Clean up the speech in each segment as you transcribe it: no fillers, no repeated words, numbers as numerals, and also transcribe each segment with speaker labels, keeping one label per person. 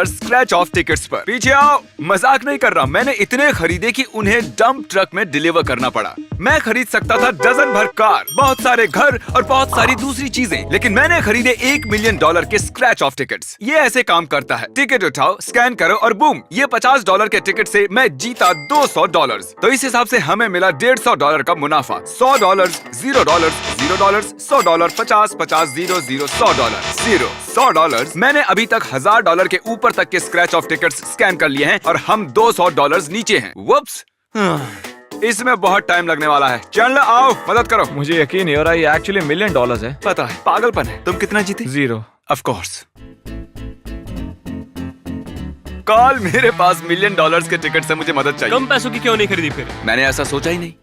Speaker 1: Scratch of tickets पर। पीछे आओ, मजाक नहीं कर रहा, मैंने इतने खरीदे कि उन्हें डंप ट्रक में डिलीवर करना पड़ा। मैं खरीद सकता था डजन भर कार, बहुत सारे घर और बहुत सारी दूसरी चीजें, लेकिन मैंने खरीदे $1 मिलियन के स्क्रैच ऑफ टिकट्स। ये ऐसे काम करता है, टिकट उठाओ, स्कैन करो और बूम, ये $50 के टिकट से मैं जीता $200। तो इस हिसाब से हमें मिला $150 का मुनाफा। $100, $0, $0, $100, 50, 50, 0, 0, $100, 0, $100। मैंने अभी तक $1000 के ऊपर तक के स्क्रैच ऑफ टिकट्स स्कैन कर लिए हैं और हम $200 नीचे हैं। वुप्स, इसमें बहुत टाइम लगने वाला है। चैंडलर आओ, मदद करो।
Speaker 2: मुझे यकीन नहीं हो रहा, ये एक्चुअली $1 मिलियन है।
Speaker 1: पता है, पागलपन है। तुम कितना जीते?
Speaker 2: 0।
Speaker 1: Of course. कॉल, मेरे पास $1 मिलियन के टिकट से मुझे मदद चाहिए।
Speaker 3: कम पैसों की क्यों नहीं खरीदी फिर?
Speaker 1: मैंने ऐसा सोचा ही नहीं।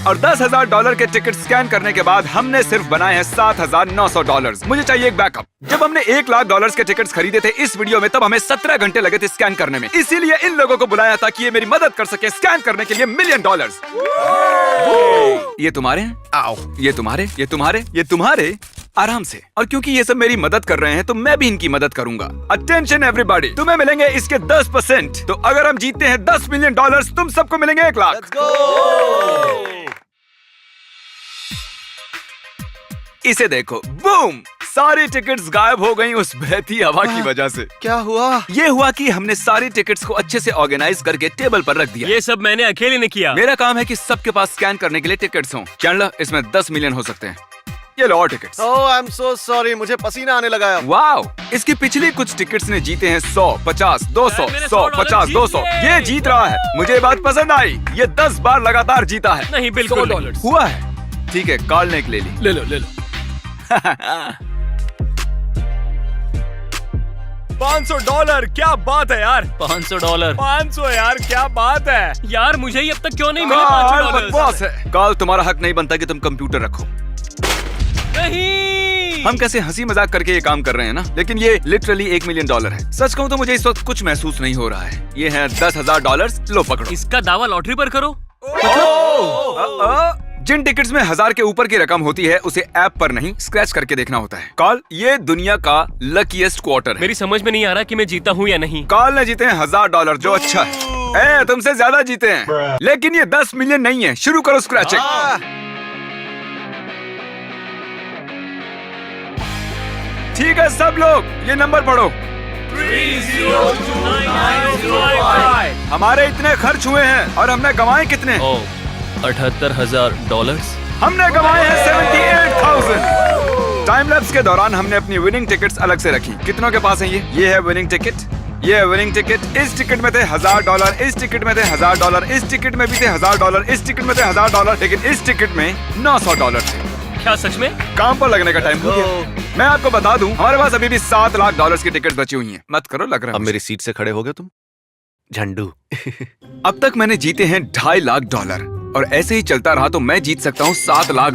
Speaker 1: और $10,000 के टिकट स्कैन करने के बाद हमने सिर्फ बनाए हैं $7,900। मुझे चाहिए एक बैकअप। जब हमने $1,00,000 के टिकट्स खरीदे थे इस वीडियो में, तब हमें 17 घंटे लगे थे स्कैन करने में। इसीलिए इन लोगों को बुलाया था कि ये मेरी मदद कर सके स्कैन करने के लिए $1 मिलियन। ये तुम्हारे हैं? आओ, ये तुम्हारे, ये तुम्हारे, ये तुम्हारे। आराम से। और क्योंकि ये सब मेरी मदद कर रहे हैं तो मैं भी इनकी मदद करूंगा। अटेंशन एवरीबॉडी, तुम्हें मिलेंगे इसके 10%। तो अगर हम जीतते हैं $10 मिलियन, तुम सबको मिलेंगे 1 लाख। इसे देखो, बूम, सारी टिकट्स गायब हो गई उस बहती हवा की वजह से।
Speaker 4: क्या हुआ?
Speaker 1: ये हुआ कि हमने सारी टिकट्स को अच्छे से ऑर्गेनाइज करके टेबल पर रख दिया।
Speaker 3: ये सब मैंने अकेले ने किया।
Speaker 1: मेरा काम है कि सबके पास स्कैन करने के लिए टिकट्स हों। चैंडलर, इसमें 10 मिलियन हो सकते हैं। ये लो और tickets.
Speaker 4: Oh, I am so sorry, मुझे पसीना आने लगा है।
Speaker 1: वाओ, इसकी पिछली कुछ टिकट्स ने जीते हैं 100, 50, 200,
Speaker 3: मैंने
Speaker 1: 100, 50, 200। ये जीत रहा है। मुझे ये बात पसंद आई। ये 10 बार लगातार जीता है।
Speaker 3: नहीं, बिल्कुल नहीं।
Speaker 1: हुआ है। ठीक है, कॉल ने एक ले ली।
Speaker 3: ले लो, ले लो।
Speaker 2: $500, क्या बात है यार।
Speaker 3: $500।
Speaker 2: 500 यार, क्या बात है
Speaker 3: यार, मुझे ही अब तक क्यों नहीं मिले
Speaker 1: कॉल
Speaker 3: $500?
Speaker 1: बकवास है। कॉल, तुम्हारा हक नहीं बनता कि तुम कंप्यूटर रखो।
Speaker 3: नहीं।
Speaker 1: हम कैसे हंसी मजाक करके ये काम कर रहे हैं ना, लेकिन ये लिटरली $1 मिलियन है। सच कहूँ तो मुझे इस वक्त कुछ महसूस नहीं हो रहा है। ये है $10,000, लो पकड़ो।
Speaker 3: इसका दावा लॉटरी पर करो।
Speaker 1: जिन टिकट्स में 1000 के ऊपर की रकम होती है उसे ऐप पर नहीं, स्क्रैच करके देखना होता है। कॉल, ये दुनिया का लकीएस्ट क्वार्टर है।
Speaker 3: मेरी समझ में नहीं आ रहा कि मैं जीता हूँ या नहीं।
Speaker 1: कॉल ने जीते हैं $1000, जो अच्छा है। तुमसे ज्यादा जीते हैं, लेकिन ये 10 मिलियन नहीं है। शुरू करो स्क्रैचिंग। ठीक है सब लोग, ये नंबर पढ़ो।
Speaker 3: 3029955।
Speaker 1: हमारे इतने खर्च हुए हैं और हमने कमाए कितने?
Speaker 3: $78,000।
Speaker 1: हमने कमाए हैं 78,000। टाइम लैप्स के दौरान हमने अपनी विनिंग टिकट्स अलग से रखी। कितनों के पास है ये है विनिंग टिकट, ये है विनिंग टिकट। इस टिकट में थे $1000, इस टिकट में थे $1000, इस टिकट में भी थे $1000, इस टिकट में थे $1000, लेकिन इस टिकट में $900 थे।
Speaker 3: क्या सच में?
Speaker 1: काम पर लगने का टाइम हो गया। मैं आपको बता दूं, हमारे पास अभी भी $7 लाख की टिकट बची हुई हैं। मत करो, लग रहा है।
Speaker 4: अब मेरी सीट से खड़े हो गए तुम, झंडू।
Speaker 1: अब तक मैंने जीते हैं $2.5 लाख और ऐसे ही चलता रहा तो मैं जीत सकता हूँ $7 लाख।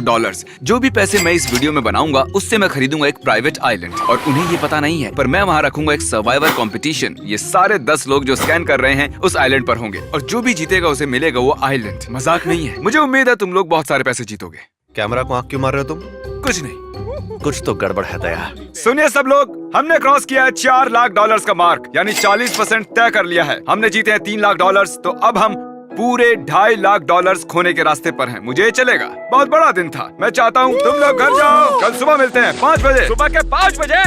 Speaker 1: जो भी पैसे मैं इस वीडियो में बनाऊंगा उससे मैं खरीदूंगा एक प्राइवेट आइलैंड, और उन्हें ये पता नहीं है, पर मैं वहाँ रखूंगा एक सर्वाइवल कंपटीशन। ये सारे 10 लोग जो स्कैन कर रहे हैं उस आइलैंड पर होंगे, और जो भी जीतेगा उसे मिलेगा वो आइलैंड। मजाक नहीं है। मुझे उम्मीद है तुम लोग बहुत सारे पैसे जीतोगे।
Speaker 4: कैमरा को आंख क्यों मार रहे हो तुम?
Speaker 1: कुछ नहीं,
Speaker 4: कुछ तो गड़बड़ है दया।
Speaker 1: सुनिए सब लोग, हमने क्रॉस किया है $4 लाख का मार्क, यानी 40% तय कर लिया है। हमने जीते हैं $3 लाख, तो अब हम पूरे $2.5 लाख खोने के रास्ते पर हैं। मुझे चलेगा। बहुत बड़ा दिन था। मैं चाहता हूँ तुम लोग घर जाओ। कल सुबह मिलते हैं 5 बजे।
Speaker 2: सुबह के 5 बजे?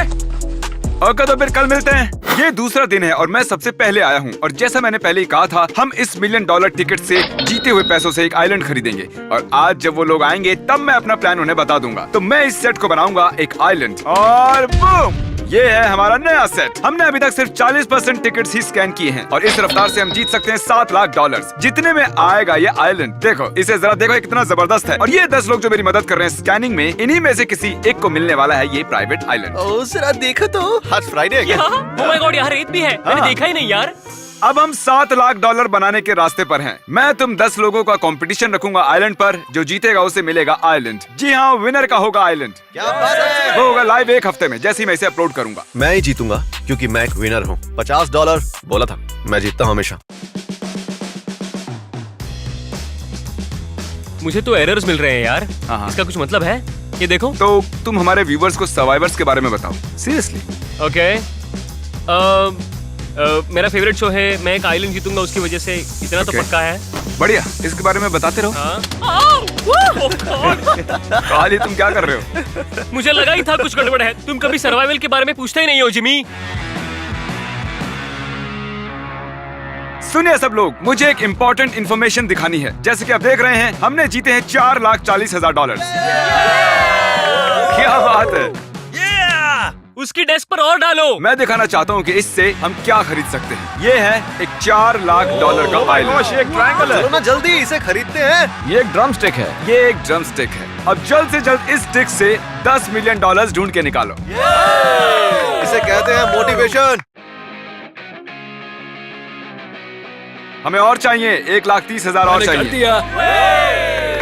Speaker 1: ओके, तो फिर कल मिलते हैं। ये दूसरा दिन है और मैं सबसे पहले आया हूँ, और जैसा मैंने पहले ही कहा था, हम इस $1 मिलियन टिकट से जीते हुए पैसों से एक आइलैंड खरीदेंगे। और आज जब वो लोग आएंगे तब मैं अपना प्लान उन्हें बता दूंगा। तो मैं इस सेट को बनाऊंगा एक आइलैंड, और बूम, ये है हमारा नया सेट। हमने अभी तक सिर्फ 40% टिकट्स ही स्कैन किए हैं, और इस रफ्तार से हम जीत सकते हैं $7 लाख। जितने में आएगा ये आइलैंड, देखो इसे जरा देखो, कितना जबरदस्त है। और ये 10 लोग जो मेरी मदद कर रहे हैं स्कैनिंग में, इन्हीं में से किसी एक को मिलने वाला है ये प्राइवेट आइलैंड।
Speaker 4: ओ, जरा देखो तो, आज फ्राइडे है क्या?
Speaker 3: ओह माय गॉड, यहाँ रेत भी है। मैंने देखा ही नहीं यार।
Speaker 1: अब हम $7 लाख बनाने के रास्ते पर हैं। मैं तुम 10 लोगों का कंपटीशन रखूंगा आइलैंड पर। जो जीतेगा उसे मिलेगा आइलैंड। जी हाँ, विनर का होगा आइलैंड।
Speaker 4: क्या बात है?
Speaker 1: वो होगा लाइव 1 हफ्ते में, जैसे ही मैं इसे अपलोड करूंगा।
Speaker 4: मैं ही जीतूंगा क्योंकि मैं एक विनर हूँ। $50 बोला था, मैं जीतता हूँ हमेशा।
Speaker 3: मुझे तो एरर्स मिल रहे हैं यार।
Speaker 1: हाँ।
Speaker 3: इसका कुछ मतलब है? ये देखो।
Speaker 1: तो तुम हमारे व्यूवर्स को सर्वाइवर्स के बारे में बताओ, सीरियसली।
Speaker 3: ओके। मेरा फेवरेट शो है, मैं एक आइलैंड जीतूंगा उसकी वजह से, इतना तो
Speaker 1: Okay.
Speaker 3: पक्का है।
Speaker 1: बढ़िया, इसके बारे में बताते रहो।
Speaker 3: हाँ। Oh God!
Speaker 1: काली, तुम क्या कर रहे हो?
Speaker 3: मुझे लगा ही था कुछ गड़बड़ है। तुम कभी सर्वाइवल के बारे में पूछते ही नहीं हो जिमी।
Speaker 1: सुनिए सब लोग, मुझे एक इम्पोर्टेंट इन्फॉर्मेशन दिखानी है। जैसे कि आप देख रहे हैं, हमने जीते हैं $4,40,000। क्या बात है।
Speaker 3: उसकी डेस्क पर और डालो।
Speaker 1: मैं दिखाना चाहता हूँ कि इससे हम क्या खरीद सकते हैं। ये है एक $4 लाख का आइलैंड।
Speaker 2: ये एक ट्रायंगल है।
Speaker 4: चलो ना जल्दी इसे खरीदते हैं।
Speaker 2: ये एक ड्रम स्टिक है।
Speaker 1: ये एक ड्रम स्टिक है। अब जल्द से जल्द इस स्टिक से $10 मिलियन ढूंढ के निकालो।
Speaker 4: इसे कहते हैं मोटिवेशन।
Speaker 1: हमें और चाहिए, 1,30,000 और चाहिए।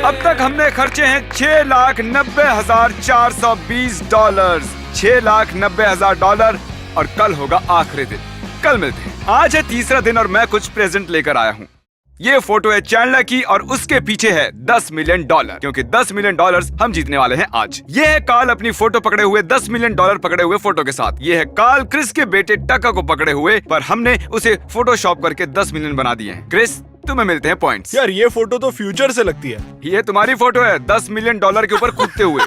Speaker 1: अब तक हमने खर्चे हैं $6,90,420। $6,90,000 और कल होगा आखिरी दिन। कल मिलते हैं। आज है तीसरा दिन और मैं कुछ प्रेजेंट लेकर आया हूँ। ये फोटो है चैंडलर की और उसके पीछे है $10 मिलियन, क्योंकि $10 मिलियन हम जीतने वाले हैं आज। ये है कार्ल अपनी फोटो पकड़े हुए $10 मिलियन पकड़े हुए फोटो के साथ। ये है कार्ल क्रिस के बेटे टका को पकड़े हुए, पर हमने उसे फोटोशॉप करके 10 मिलियन बना दिए हैं। क्रिस, तुम्हें मिलते हैं पॉइंट्स।
Speaker 2: यार ये फोटो तो फ्यूचर से लगती है।
Speaker 1: ये तुम्हारी फोटो है $10 मिलियन के ऊपर कूदते हुए।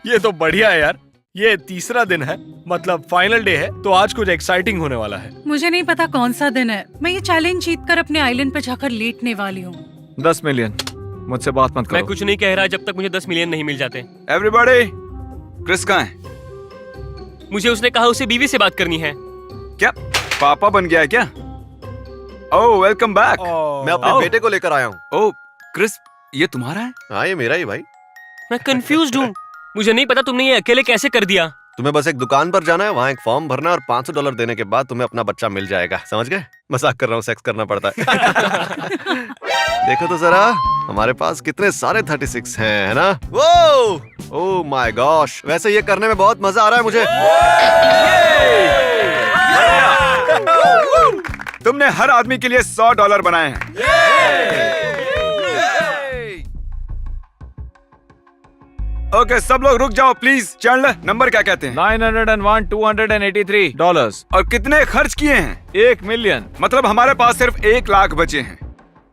Speaker 2: ये तो बढ़िया है यार। ये तीसरा दिन है, मतलब फाइनल डे है, तो आज कुछ एक्साइटिंग होने वाला है।
Speaker 5: मुझे नहीं पता कौन सा दिन है। मैं ये चैलेंज जीतकर अपने आइलैंड पर जाकर लेटने वाली हूँ।
Speaker 2: 10 मिलियन। मुझसे बात मत
Speaker 3: मैं
Speaker 2: करो।
Speaker 3: कुछ नहीं कह रहा जब तक मुझे 10 मिलियन नहीं मिल जाते।
Speaker 1: एवरीबॉडी, क्रिस कहाँ है?
Speaker 3: मुझे उसने कहा उसे बीवी से बात करनी है।
Speaker 1: क्या पापा बन गया है क्या? ओह, वेलकम बैक।
Speaker 4: मैं अपने
Speaker 1: आओ।
Speaker 4: बेटे को लेकर आया हूँ।
Speaker 1: ओह क्रिस, ये तुम्हारा है?
Speaker 4: हाँ, ये मेरा ही भाई।
Speaker 3: मैं कंफ्यूज्ड हूँ। मुझे नहीं पता तुमने ये अकेले कैसे कर दिया।
Speaker 4: तुम्हें बस एक दुकान पर जाना है, वहाँ एक फॉर्म भरना है और $500 देने के बाद तुम्हें अपना बच्चा मिल जाएगा। समझ गए? मजाक कर रहा हूँ, सेक्स करना पड़ता है। देखो तो जरा, हमारे पास कितने सारे 36 हैं, है ना? वो ओह माय गॉश, वैसे ये करने में बहुत मजा आ रहा है मुझे।
Speaker 1: तुमने हर आदमी के लिए $100 बनाए हैं। ओके, सब लोग रुक जाओ प्लीज। चैंडलर, नंबर क्या कहते हैं?
Speaker 2: 901 $283।
Speaker 1: और कितने खर्च किए हैं?
Speaker 2: 1 मिलियन।
Speaker 1: मतलब हमारे पास सिर्फ 1 लाख बचे हैं।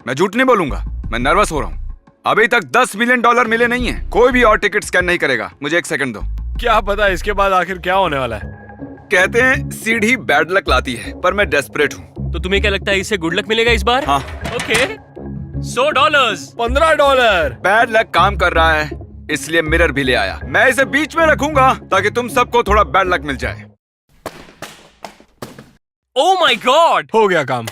Speaker 1: मैं झूठ नहीं बोलूंगा, मैं नर्वस हो रहा हूँ। अभी तक $10 मिलियन मिले नहीं है। कोई भी और टिकट स्कैन नहीं करेगा। मुझे 1 सेकंड दो।
Speaker 2: क्या पता इसके बाद आखिर क्या होने वाला है।
Speaker 1: कहते हैं सीढ़ी बैड लक लाती है, पर मैं डेस्परेट हूँ।
Speaker 3: तो तुम्हें क्या लगता है इससे गुड लक मिलेगा इस बार?
Speaker 1: हाँ।
Speaker 3: ओके। $100।
Speaker 2: $15।
Speaker 1: बैड लक काम कर रहा है, इसलिए मिरर भी ले आया। मैं इसे बीच में रखूंगा ताकि तुम सबको थोड़ा बैड लक मिल जाए।
Speaker 3: Oh my God!
Speaker 2: हो गया काम।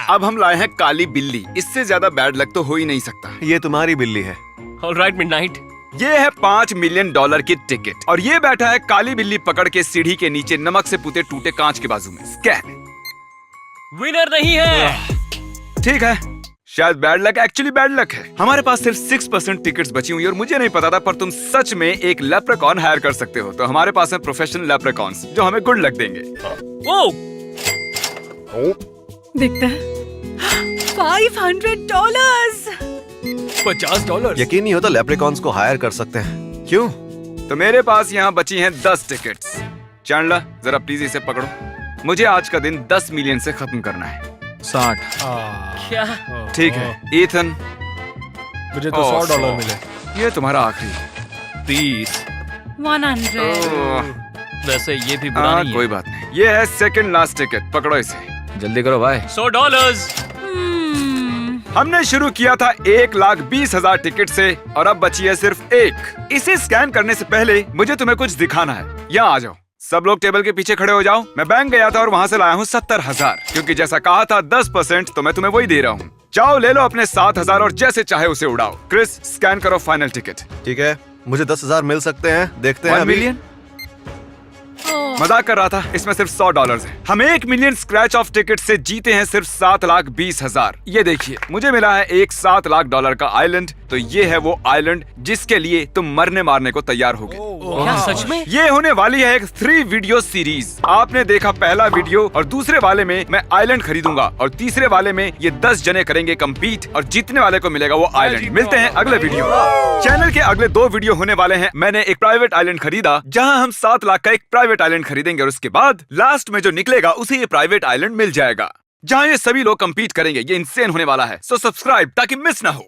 Speaker 1: अब हम लाए हैं काली बिल्ली। इससे ज्यादा बैड लक तो हो ही नहीं सकता।
Speaker 4: ये तुम्हारी बिल्ली है।
Speaker 3: Alright midnight.
Speaker 1: ये है $5 मिलियन की टिकट और ये बैठा है काली बिल्ली पकड़ के सीढ़ी के नीचे नमक से पुते टूटे कांच के बाजू में। स्कैन।
Speaker 3: विनर नहीं है।
Speaker 1: ठीक है, शायद bad luck actually bad luck है। हमारे पास सिर्फ 6% टिकट्स बची हुई और मुझे नहीं पता था, पर तुम सच में एक लेप्रेकॉन हायर कर सकते हो। तो हमारे पास है प्रोफेशनल लेप्रेकॉन्स जो हमें गुड लक देंगे।
Speaker 3: ओह!
Speaker 5: देखते हैं। $500।
Speaker 2: $50।
Speaker 4: यकीन नहीं होता लेप्रिकॉन्स को हायर कर सकते हैं। क्यों?
Speaker 1: तो मेरे पास यहाँ बची हैं 10 टिकट्स। चैंडलर, जरा प्लीज इसे पकड़ो। मुझे आज का दिन 10 मिलियन से खत्म करना है।
Speaker 2: 60।
Speaker 3: क्या?
Speaker 1: ठीक है ईथन,
Speaker 2: मुझे तो $100 मिले।
Speaker 1: ये तुम्हारा आखिरी।
Speaker 2: 30।
Speaker 5: 100।
Speaker 3: वैसे ये भी बुरा
Speaker 1: हाँ,
Speaker 3: नहीं
Speaker 1: कोई
Speaker 3: है।
Speaker 1: बात नहीं। ये है सेकंड लास्ट टिकट, पकड़ो इसे।
Speaker 2: जल्दी करो भाई।
Speaker 3: $100।
Speaker 1: हमने शुरू किया था 1,20,000 टिकट से और अब बची है सिर्फ 1। इसे स्कैन करने से पहले मुझे तुम्हें कुछ दिखाना है। यहाँ आ जाओ। सब लोग टेबल के पीछे खड़े हो जाओ। मैं बैंक गया था और वहाँ से लाया हूँ 70,000, क्योंकि जैसा कहा था 10%, तो मैं तुम्हें वही दे रहा हूँ। जाओ ले लो अपने 7,000 और जैसे चाहे उसे उड़ाओ। क्रिस, स्कैन करो फाइनल टिकट।
Speaker 4: ठीक है, मुझे 10,000 मिल सकते हैं। देखते हैं
Speaker 1: 1
Speaker 4: अभी।
Speaker 1: मिलियन? मजाक कर रहा था, इसमें सिर्फ $100 है। हम 1 मिलियन स्क्रैच ऑफ टिकट से जीते हैं सिर्फ $7,20,000। ये देखिए, मुझे मिला है एक $7 लाख का आइलैंड तो ये है वो आइलैंड जिसके लिए तुम मरने मारने को तैयार हो गए।
Speaker 3: क्या सच में?
Speaker 1: ये होने वाली है एक 3 वीडियो सीरीज। आपने देखा पहला वीडियो, और दूसरे वाले में मैं आइलैंड खरीदूंगा और तीसरे वाले में ये 10 जने करेंगे कंपीट और जीतने वाले को मिलेगा वो आइलैंड। मिलते हैं अगले वीडियो। चैनल के अगले 2 वीडियो होने वाले हैं। मैंने एक प्राइवेट आइलैंड खरीदा जहां हम 7 लाख का एक प्राइवेट आइलैंड खरीदेंगे और उसके बाद लास्ट में जो निकलेगा उसे ये प्राइवेट आइलैंड मिल जाएगा जहां ये सभी लोग कंपीट करेंगे। ये इंसेन होने वाला है, सो सब्सक्राइब ताकि मिस ना हो।